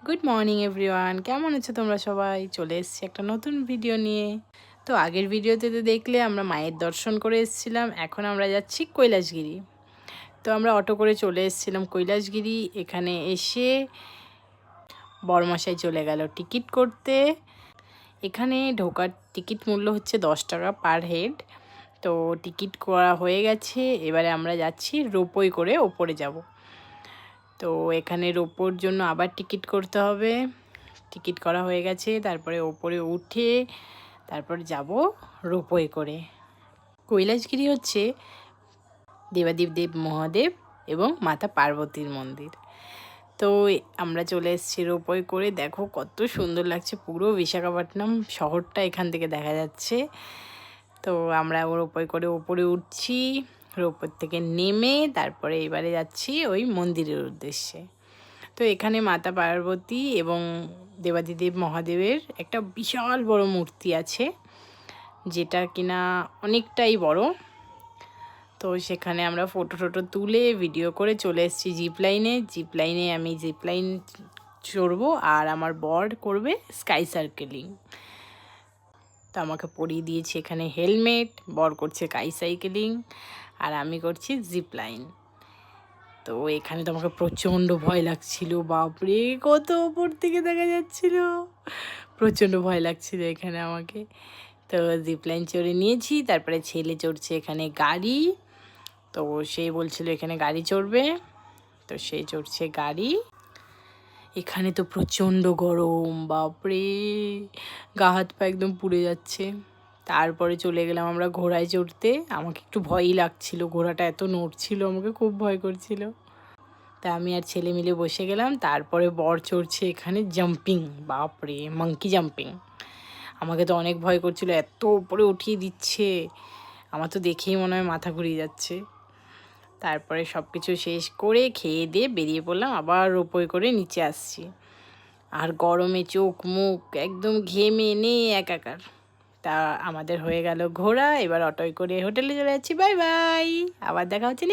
Good morning everyone, কেমন আছো তোমরা সবাই? চলে এসেছি একটা নতুন ভিডিও নিয়ে। তো আগের ভিডিওতে তো দেখলে আমরা মায়ের দর্শন করে এসেছিলাম। এখন আমরা যাচ্ছি কৈলাসগিরি। তো আমরা অটো করে চলে এসেছিলাম কৈলাসগিরি। এখানে এসে বড়মশাই চলে গেল টিকিট করতে। এখানে ঢোকার টিকিট মূল্য হচ্ছে 10 টাকা পার হেড। তো টিকিট করা হয়ে গেছে, এবারে আমরা যাচ্ছি রোপওয়ে করে ওপরে যাব। তো এখানে রোপওয়ের জন্য আবার টিকিট করতে হবে। টিকিট করা হয়ে গেছে, তারপরে ওপরে উঠে তারপর যাব রোপওয়ে করে। কৈলাসগিরি হচ্ছে দেব মহাদেব এবং মাতা পার্বতীর মন্দির। তো আমরা চলে এসেছি রোপওয়ে করে। দেখো কত সুন্দর লাগছে, পুরো বিশাখাপট্টনম শহরটা এখান থেকে দেখা যাচ্ছে। তো আমরা রোপওয়ে করে ওপরে উঠছি, রোপওয়ে থেকে নেমে তারপরে এবারে যাচ্ছি ওই মন্দিরের উদ্দেশ্যে। তো এখানে মাতা পার্বতী এবং দেবাদিদেব মহাদেবের একটা বিশাল বড় মূর্তি আছে, যেটা কিনা অনেকটাই বড়। তো সেখানে আমরা ফটো তুলে ভিডিও করে চলে এসেছি জিপ লাইনে আমি জিপলাইন চড়বো, আর আমার বর করবে স্কাই সার্কেলিং। তো আমাকে পরিয়ে দিয়েছে এখানে হেলমেট, বর করছে স্কাই সাইকেলিং, আর আমি করছি জিপলাইন। তো এখানে তো আমাকে প্রচণ্ড ভয় লাগছিল, বাপরে কত ওপর থেকে দেখা যাচ্ছিল, প্রচণ্ড ভয় লাগছিল এখানে আমাকে। তো জিপলাইন চড়ে নিয়েছি, তারপরে ছেলে চড়ছে এখানে গাড়ি। তো সে বলছিল এখানে গাড়ি চড়বে, তো সে চড়ছে গাড়ি। এখানে তো প্রচণ্ড গরম, বাপরে গা হাত পা একদম পুড়ে যাচ্ছে। তারপরে চলে গেলাম আমরা ঘোড়ায় চড়তে। আমাকে একটু ভয়ই লাগছিল, ঘোড়াটা এত নড়ছিল, আমাকে খুব ভয় করছিল। তা আমি আর ছেলে মিলে বসে গেলাম। তারপরে বর চড়ছে এখানে জাম্পিং, বাপরে মাঙ্কি জাম্পিং। আমাকে তো অনেক ভয় করছিল, এত উপরে উঠিয়ে দিচ্ছে, আমার তো দেখেই মনে হয় মাথা ঘুরিয়ে যাচ্ছে। তারপরে সব কিছু শেষ করে খেয়ে দিয়ে বেরিয়ে পড়লাম, আবার রোপওয়ে করে নিচে আসছি। আর গরমে চোখ মুখ একদম ঘেমে একাকার। তা আমাদের হয়ে গেল ঘোরা, এবার অটোয় করে হোটেলে চলে যাচ্ছি। বাই বাই, আবার দেখা হচ্ছে।